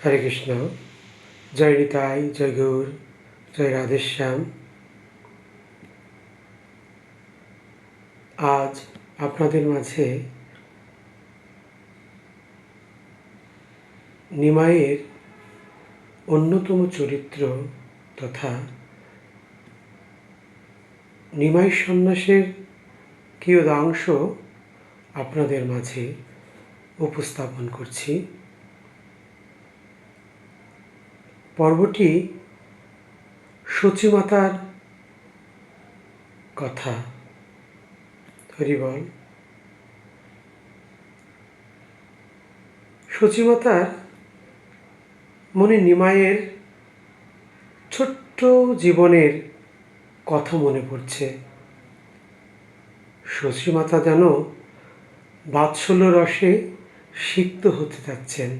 হরে কৃষ্ণ। জয় নিতাই, জয় গৌর, জয় রাধেশ্যাম। আজ আপনাদের মাঝে নিমাইয়ের অন্যতম চরিত্র তথা নিমাই সন্ন্যাসের কিয়দাংশ আপনাদের মাঝে উপস্থাপন করছি। পর্বটি সচিমাতার কথা। হরিবল। সচিমাতার মনে নিমাইয়ের ছোট্ট জীবনের কথা মনে পড়ছে। সচিমাতা যেন বাৎসল্য রসে সিক্ত হতে যাচ্ছেন,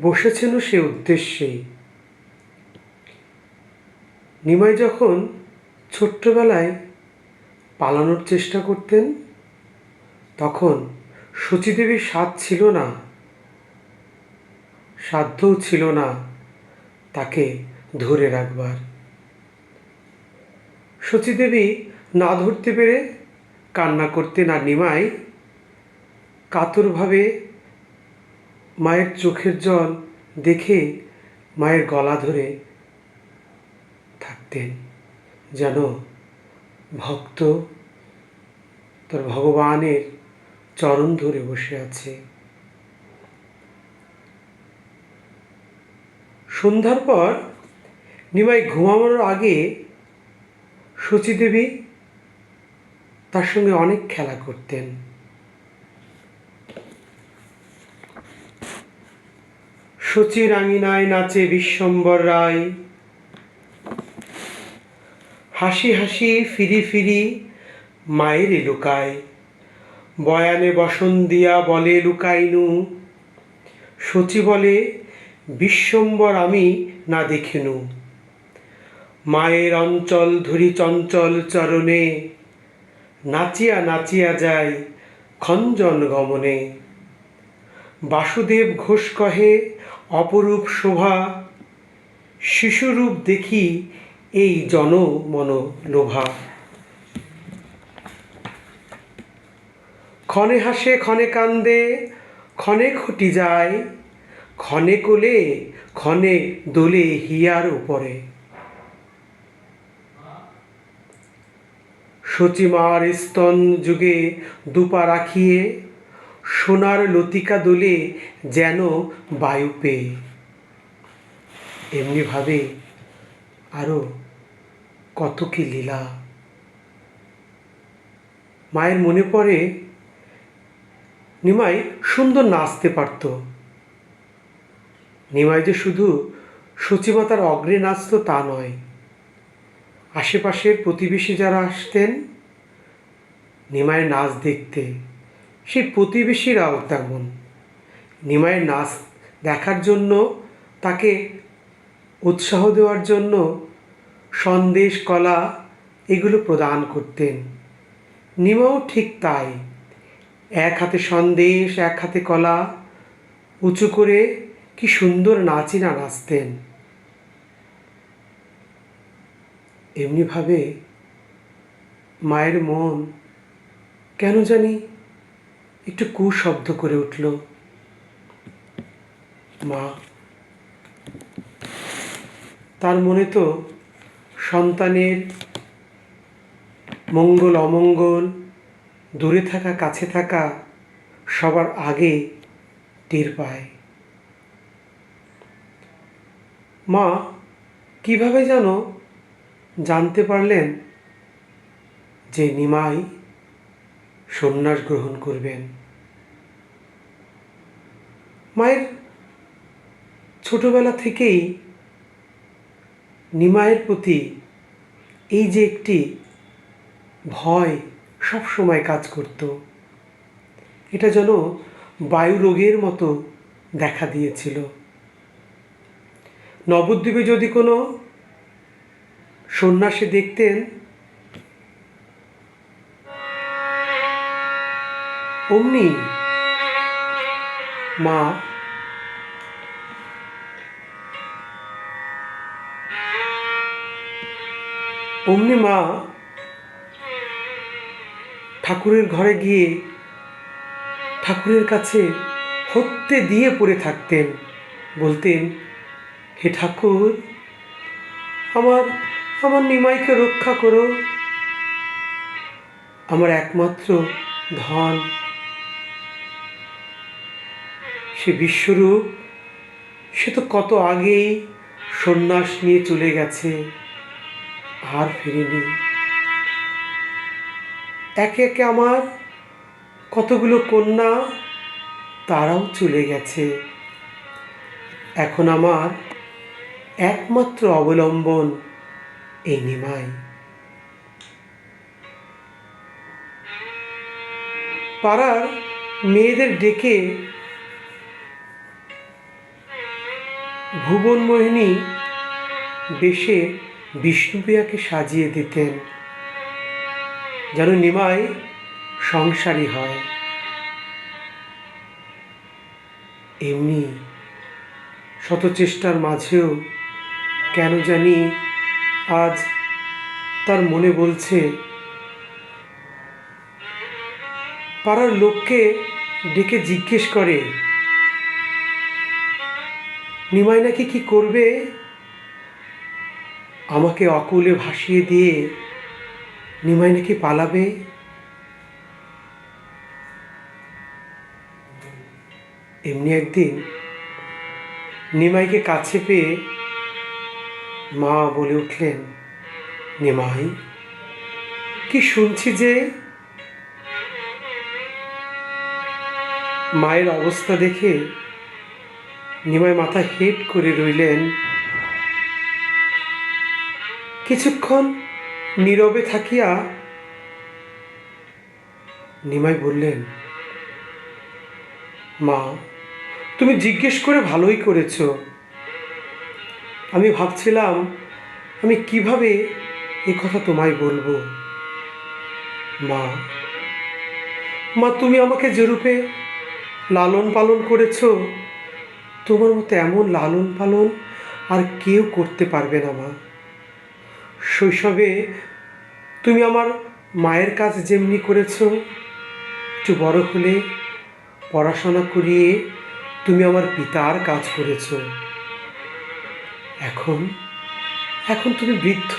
বসেছেনও সে উদ্দেশ্যেই। নিমাই যখন ছোট্টবেলায় পালানোর চেষ্টা করতেন, তখন সচিদেবীর সাধ্যও ছিল না তাকে ধরে রাখবার। সচিদেবী না ধরতে পেরে কান্না করতেন, আর নিমাই কাতরভাবে মায়ের চোখের জল দেখে মায়ের গলা ধরে থাকতেন, যেন ভক্ত তার ভগবানের চরণ ধরে বসে আছে। সন্ধ্যার পর নিমাই ঘুমানোর আগে সচিদেবী তার সঙ্গে অনেক খেলা করতেন। সচির আঙিনায় নাচে বিশ্বম্বর রায়, হাসি হাসি ফিরি ফিরি মায়ের লুকায়, বয়ানে বসন দিয়া বলে লুকাইনু, সচি বলে বিশ্বম্বর আমি না দেখিনু, মায়ের অঞ্চল ধরি চঞ্চল চরণে, নাচিয়া নাচিয়া যায় খঞ্জন গমনে, বাসুদেব ঘোষ কহে অপরূপ শোভা, শিশুরূপ দেখি এই জনমন লোভা, ক্ষণে হাসে ক্ষণে কান্দে ক্ষণে ঘটি যায়, ক্ষণে কোলে ক্ষণে দোলে হিয়ার উপরে, সচিমার স্তন যুগে দুপা রাখিয়ে, সোনার লতিকা দোলে যেন বায়ু পেয়ে। এমনিভাবে আরো কত কি লীলা। মায়ের মনে পড়ে নিমাই সুন্দর নাচতে পারত। নিমাই যে শুধু সচিমাতার অগ্রে নাচত তা নয়, আশেপাশের প্রতিবেশী যারা আসতেন নিমাইয়ের নাচ দেখতে, সেই প্রতিবেশীরাও তেমন নিমাইয়ের নাচ দেখার জন্য, তাকে উৎসাহ দেওয়ার জন্য সন্দেশ কলা এগুলো প্রদান করতেন। নিমাও ঠিক তাই, এক হাতে সন্দেশ এক হাতে কলা উঁচু করে কি সুন্দর নাচই না নাচতেন। এমনিভাবে মায়ের মন কেন জানি একটু কুশব্দ করে উঠল। মা, তার মনে তো সন্তানের মঙ্গল অমঙ্গল, দূরে থাকা কাছে থাকা সবার আগে টের পায়। মা কিভাবে যেন জানতে পারলেন যে নিমাই সন্ন্যাস গ্রহণ করবেন। মায়ের ছোটবেলা থেকেই নিমাইয়ের প্রতি এই যে একটি ভয় সব সময় কাজ করত, এটা যেন বায়ু রোগের মতো দেখা দিয়েছিল। নবদ্বীপে যদি কোনো সন্ন্যাসী দেখতেন, অমনি মা অমনি মা ঠাকুরের ঘরে গিয়ে ঠাকুরের কাছে হত্যে দিয়ে পড়ে থাকতেন, বলতেন, হে ঠাকুর, আমার আমার নিমাইকে রক্ষা করো, আমার একমাত্র ধন। সে বিশ্বরূপ, সে তো কত আগেই সন্ন্যাস নিয়ে চলে গেছে, আর ফিরেনি। একে একে আমার কতগুলো কন্যা, তারাও চলে গেছে। এখন আমার একমাত্র অবলম্বন এই নিমাই। পাড়ার মেয়েদের ডেকে ভুবনমোহিনী বেশে বিষ্ণুপ্রিয়াকে সাজিয়ে দিতেন, যেন নিমাই সংসারী হয়। এমনি শত চেষ্টার মাঝেও কেন জানি আজ তার মনে বলছে, পাড়ার লোককে ডেকে জিজ্ঞেস করে, নিমাই নাকি কি করবে, আমাকে অকুলে ভাসিয়ে দিয়ে নিমাই নাকি পালাবে। এমনি একদিন নিমাইকে কাছে পেয়ে মা বলে উঠলেন, নিমাই, কি শুনছি যে মায়ের অবস্থা দেখে নিমাই মাথা হেঁট করে রইলেন। কিছুক্ষণ নীরবে থাকিয়া নিমাই বললেন, মা, তুমি জিজ্ঞেস করে ভালোই করেছ। আমি ভাবছিলাম আমি কিভাবে এ কথা তোমায় বলবো। মা, মা, তুমি আমাকে যেরূপে লালন পালন করেছ, তোমার মতো এমন লালন পালন আর কেউ করতে পারবে না। মা, শৈশবে তুমি আমার মায়ের কাজ যেমনি করেছ, একটু বড় হলে পড়াশোনা করিয়ে তুমি আমার পিতার কাজ করেছ। এখন এখন তুমি বৃদ্ধ,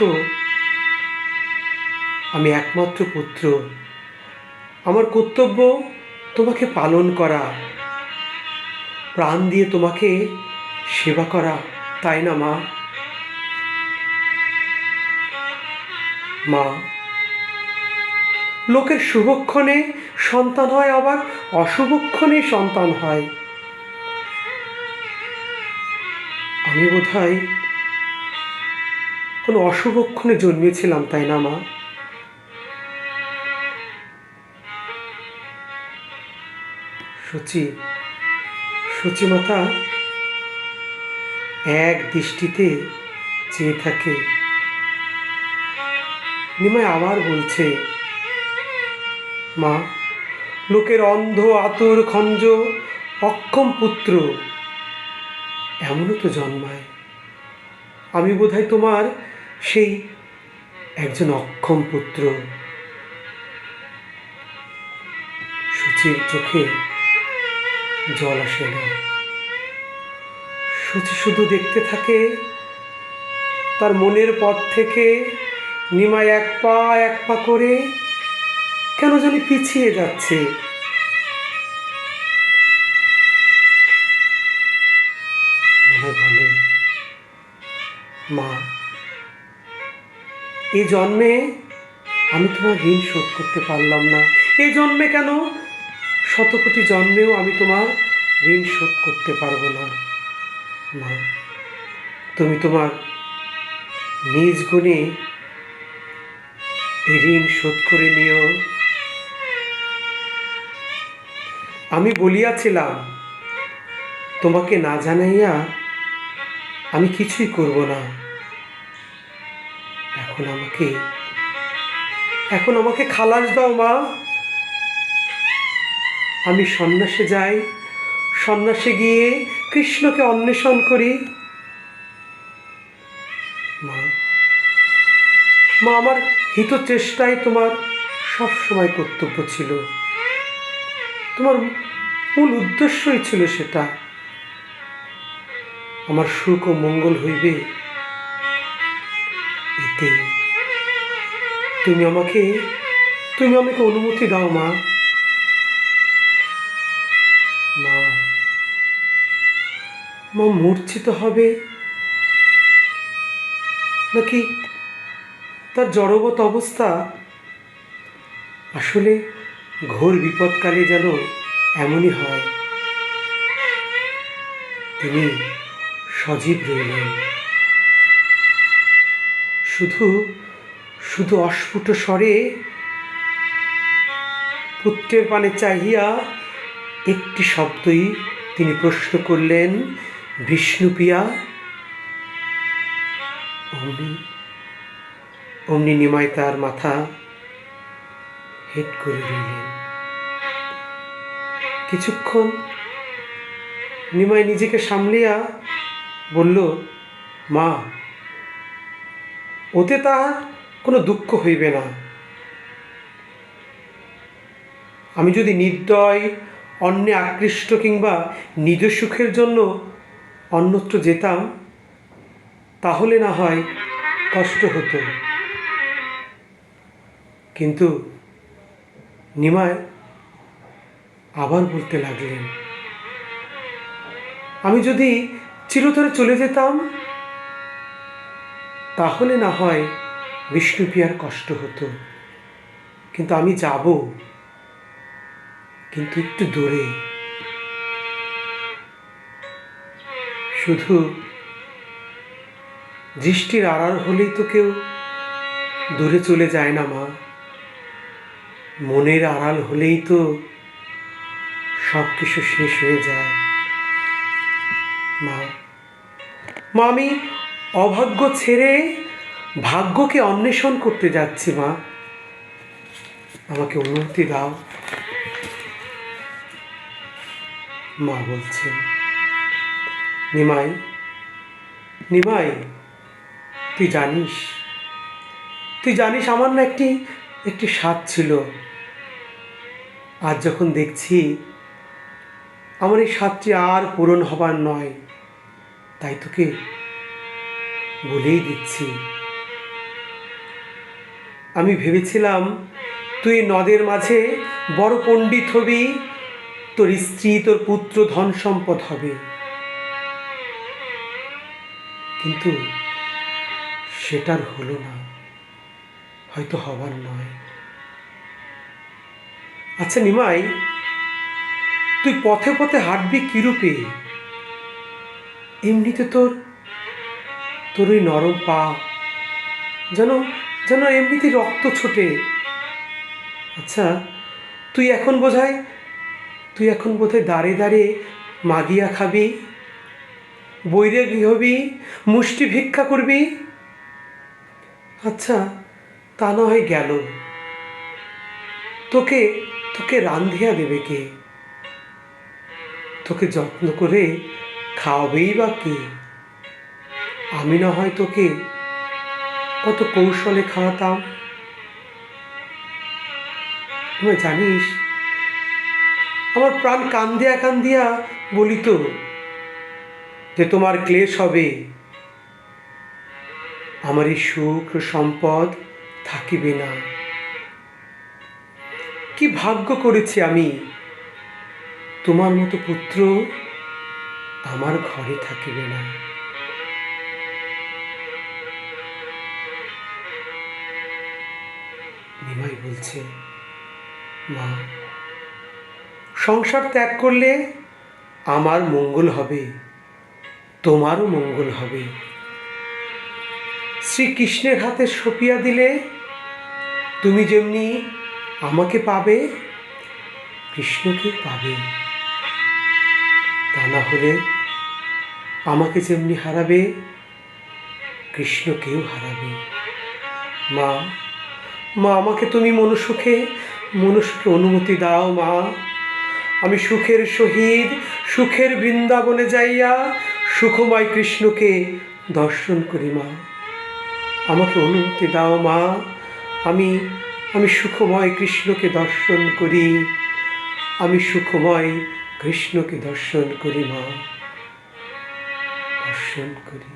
আমি একমাত্র পুত্র, আমার কর্তব্য তোমাকে পালন করা, প্রাণ দিয়ে তোমাকে সেবা করা, তাই না মা? মা, লোকের শুভক্ষণে সন্তান হয়, আবার অশুভক্ষণে সন্তান হয়। আমি বোধহয় কোনো অশুভক্ষণে জন্মেছিলাম, তাই না মা? সচিমাতা এক দৃষ্টিতে চেয়ে থাকে। নিমাই আবার বলছে, মা, লোকের অন্ধ আতুর খঞ্জ অক্ষম পুত্র এমনও তো জন্মায়। আমি বোধহয় তোমার সেই একজন অক্ষম পুত্র। সচির চোখে জল আসে না। সচি শুধু দেখতে থাকে, তার মনের পথ থেকে নিমাই এক পা করে কেন জানি পিছিয়ে যাচ্ছে। বলে, মা, এই জন্মে আমি তোমার ঋণ শোধ করতে পারলাম না। এই জন্মে কেন, শতকোটি জন্মেও আমি তোমার ঋণ শোধ করতে পারবো না। মা, তুমি তোমার নিজ গুণে এই ঋণ শোধ করে নিও। আমি বলিয়াছিলাম, তোমাকে না জানাইয়া আমি কিছুই করব না। এখন আমাকে খালাস দাও মা। আমি সন্ন্যাসে যাই, সন্ন্যাসে গিয়ে কৃষ্ণকে অন্বেষণ করি। মা, মা, আমার হিত চেষ্টাই তোমার সবসময় কর্তব্য ছিল, তোমার মূল উদ্দেশ্যই ছিল সেটা। আমার সুখ ও মঙ্গল হইবে এতে। তুমি আমাকে অনুমতি দাও মা। মা, মা মূর্ছিত হবে নাকি তার জড়বৎ অবস্থা? আসলে ঘোর বিপদকালে যেন এমনই হয়। তিনি সজীব রইলেন, শুধু শুধু অস্ফুট স্বরে পুত্রের পানে চাহিয়া একটি শব্দই তিনি প্রশ্ন করলেন, বিষ্ণুপ্রিয়া। অমনি অমনি নিমাই তার মাথা হেট করে রইলেন। কিছুক্ষণ নিমাই নিজেকে সামলিয়া বলল, মা, ওতে তাহার কোনো দুঃখ হইবে না। আমি যদি নির্দয়, অন্যে আকৃষ্ট কিংবা নিজ সুখের জন্য অন্যত্র যেতাম, তাহলে না হয় কষ্ট হতো। কিন্তু নিমাই আবার বলতে লাগলেন, আমি যদি চিরতরে চলে যেতাম, তাহলে না হয় বিষ্ণুপ্রিয়ার কষ্ট হতো। কিন্তু আমি যাব, কিন্তু একটু দূরে। শুধু দৃষ্টির আড়াল হলেই তো কেউ দূরে চলে যায় না মা। মনের আড়াল হলেই তো সব কিছু শেষ হয়ে যায়। মা, মা, আমি অভাগ্য ছেড়ে ভাগ্যকে অন্বেষণ করতে যাচ্ছি মা। আমাকে অনুমতি দাও। মা বলছেন, নিমাই, নিমাই, তুই জানিস আমার না একটি স্বাদ ছিল। আজ যখন দেখছি আমার এই স্বাদটি আর পূরণ হবার নয়, তাই তোকে বলেই দিচ্ছি। আমি ভেবেছিলাম তুই নদের মাঝে বড় পণ্ডিত হবি, তোর স্ত্রী, তোর পুত্র ধন সম্পদ হবে, কিন্তু সেটার হলো না, হয়তো হবার নয়। আচ্ছা নিমাই, তুই পথে পথে হাঁটবি কিরূপে? এমনিতে তোর ওই নরম পা যেন যেন এমনিতেই রক্ত ছোটে। আচ্ছা, তুই এখন বোধহয় দাঁড়ে দাঁড়ে মাগিয়া খাবি, বৈরাগী হবি, মুষ্টি ভিক্ষা করবি। আচ্ছা, তা না হয় গেল, তোকে রান্ধিয়া দেবে কে? তোকে যত্ন করে খাওয়াবেই বা কে? আমি না হয় তোকে কত কৌশলে খাওয়াতাম। তুমি জানিস, আমার প্রাণ কান্দিয়া কান্দিয়া বলিত যে তোমার ক্লেশ হবে, আমার এই সুখ সম্পদ থাকিবে না। কি ভাগ্য করেছি আমি, তোমার মতো পুত্র আমার ঘরে থাকিবে না। নিমাই বলছে, মা, সংসার ত্যাগ করলে আমার মঙ্গল হবে, তোমারও মঙ্গল হবে। শ্রীকৃষ্ণের হাতে সঁপিয়া দিলে তুমি যেমনি আমাকে পাবে, কৃষ্ণকেও পাবে। তা না হলে আমাকে যেমনি হারাবে, কৃষ্ণকেও হারাবে। মা, মা, আমাকে তুমি মনুষ্যকে অনুমতি দাও মা। আমি সুখের সহিত সুখের বৃন্দাবনে যাইয়া সুখময় কৃষ্ণকে দর্শন করি মা। আমাকে অনুমতি দাও মা, আমি আমি সুখময় কৃষ্ণকে দর্শন করি, আমি সুখময় কৃষ্ণকে দর্শন করি মা, দর্শন করি।